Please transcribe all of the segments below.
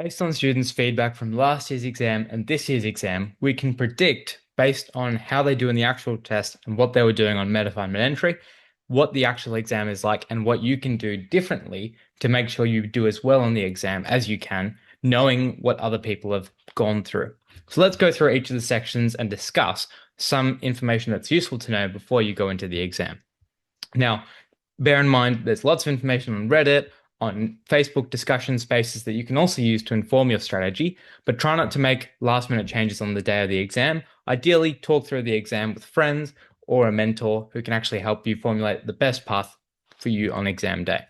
Based on students' feedback from last year's exam and this year's exam, we can predict, based on how they do in the actual test and what they were doing on meta-find mid-entry, what the actual exam is like and what you can do differently to make sure you do as well on the exam as you can, knowing what other people have gone through. So let's go through each of the sections and discuss some information that's useful to know before you go into the exam. Now, bear in mind, there's lots of information on Reddit, on Facebook discussion spaces that you can also use to inform your strategy, but try not to make last minute changes on the day of the exam. Ideally, talk through the exam with friends or a mentor who can actually help you formulate the best path for you on exam day.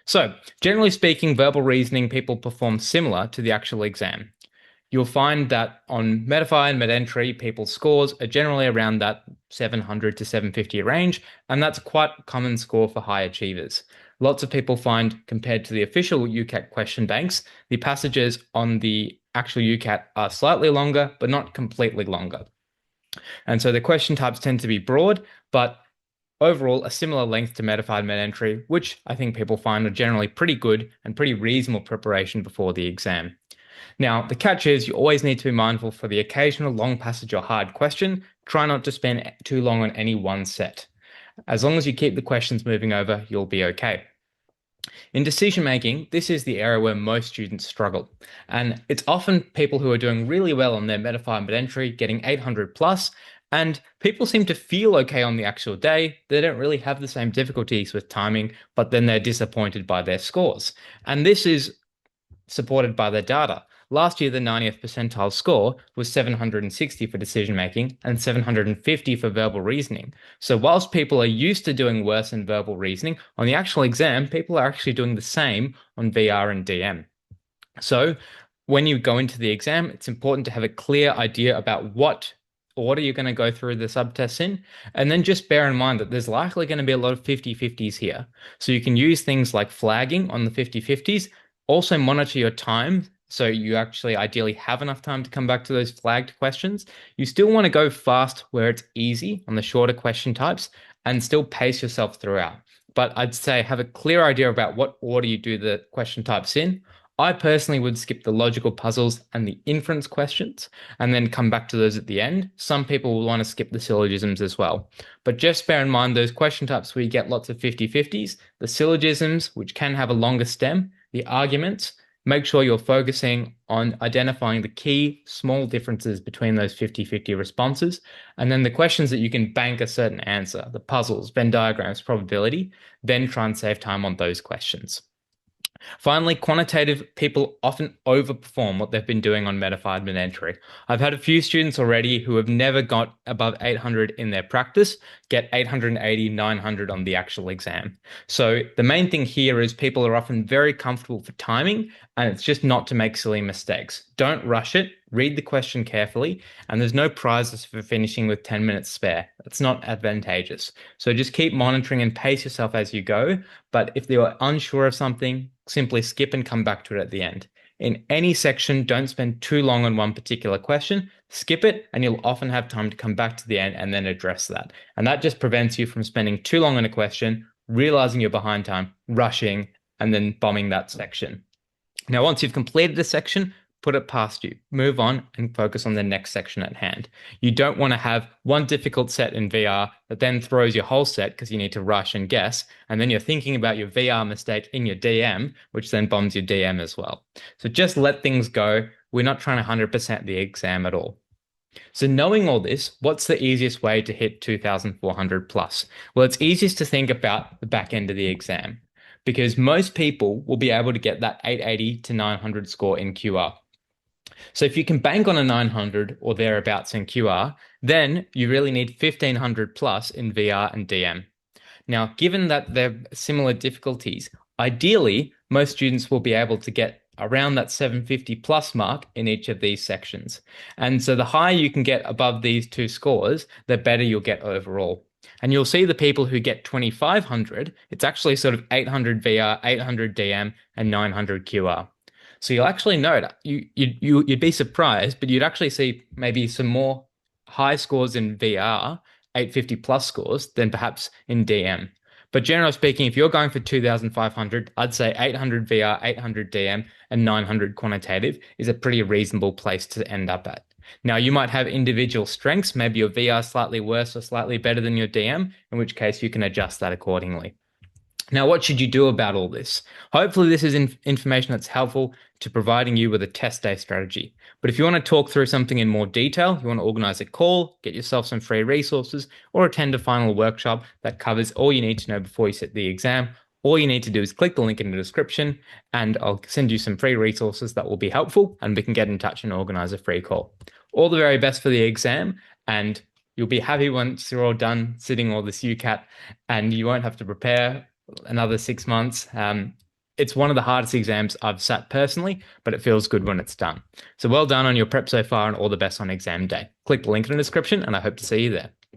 So, generally speaking, verbal reasoning people perform similar to the actual exam. You'll find that on Metafy and mid-entry, people's scores are generally around that 700 to 750 range, and that's quite a common score for high achievers. Lots of people find, compared to the official UCAT question banks, the passages on the actual UCAT are slightly longer, but not completely longer. And so the question types tend to be broad, but overall a similar length to Metafy and mid-entry, which I think people find are generally pretty good and pretty reasonable preparation before the exam. Now, the catch is you always need to be mindful for the occasional long passage or hard question. Try not to spend too long on any one set. As long as you keep the questions moving over, you'll be okay. In decision making, this is the area where most students struggle. And it's often people who are doing really well on their Metafy mid-entry, getting 800 plus, and people seem to feel okay on the actual day. They don't really have the same difficulties with timing, but then they're disappointed by their scores. And this is supported by their data. Last year, the 90th percentile score was 760 for decision making and 750 for verbal reasoning. So whilst people are used to doing worse in verbal reasoning, on the actual exam, people are actually doing the same on VR and DM. So when you go into the exam, it's important to have a clear idea about what order you're going to go through the subtests in. And then just bear in mind that there's likely going to be a lot of 50-50s here. So you can use things like flagging on the 50-50s. Also monitor your time, so you actually ideally have enough time to come back to those flagged questions. You still want to go fast where it's easy on the shorter question types and still pace yourself throughout. But I'd say have a clear idea about what order you do the question types in. I personally would skip the logical puzzles and the inference questions and then come back to those at the end. Some people will want to skip the syllogisms as well. But just bear in mind those question types where you get lots of 50-50s, the syllogisms, which can have a longer stem, the arguments, make sure you're focusing on identifying the key small differences between those 50-50 responses. And then the questions that you can bank a certain answer, the puzzles, Venn diagrams, probability, then try and save time on those questions. Finally, quantitative people often overperform what they've been doing on Metafy mid-entry. I've had a few students already who have never got above 800 in their practice, get 880, 900 on the actual exam. So the main thing here is people are often very comfortable for timing, and it's just not to make silly mistakes. Don't rush it. Read the question carefully, and there's no prizes for finishing with 10 minutes spare. That's not advantageous. So just keep monitoring and pace yourself as you go. But if you're unsure of something, simply skip and come back to it at the end. In any section, don't spend too long on one particular question. Skip it, and you'll often have time to come back to the end and then address that. And that just prevents you from spending too long on a question, realizing you're behind time, rushing, and then bombing that section. Now, once you've completed a section, put it past you, move on and focus on the next section at hand. You don't want to have one difficult set in VR that then throws your whole set because you need to rush and guess. And then you're thinking about your VR mistake in your DM, which then bombs your DM as well. So just let things go. We're not trying to 100% the exam at all. So knowing all this, what's the easiest way to hit 2,400 plus? Well, it's easiest to think about the back end of the exam because most people will be able to get that 880 to 900 score in QR. So if you can bank on a 900 or thereabouts in QR, then you really need 1,500 plus in VR and DM. Now, given that they're similar difficulties, ideally, most students will be able to get around that 750 plus mark in each of these sections. And so the higher you can get above these two scores, the better you'll get overall. And you'll see the people who get 2,500, it's actually sort of 800 VR, 800 DM, and 900 QR. So you'll actually note you'd be surprised, but you'd actually see maybe some more high scores in VR, 850 plus scores, than perhaps in DM. But generally speaking, if you're going for 2,500, I'd say 800 VR, 800 DM, and 900 quantitative is a pretty reasonable place to end up at. Now, you might have individual strengths. Maybe your VR is slightly worse or slightly better than your DM, in which case you can adjust that accordingly. Now, what should you do about all this? Hopefully, this is information that's helpful to providing you with a test day strategy. But if you want to talk through something in more detail, you want to organize a call, get yourself some free resources, or attend a final workshop that covers all you need to know before you sit the exam, all you need to do is click the link in the description and I'll send you some free resources that will be helpful and we can get in touch and organize a free call. All the very best for the exam, and you'll be happy once you're all done sitting all this UCAT and you won't have to prepare another 6 months. It's one of the hardest exams I've sat personally, but it feels good when it's done. So well done on your prep so far and all the best on exam day. Click the link in the description and I hope to see you there.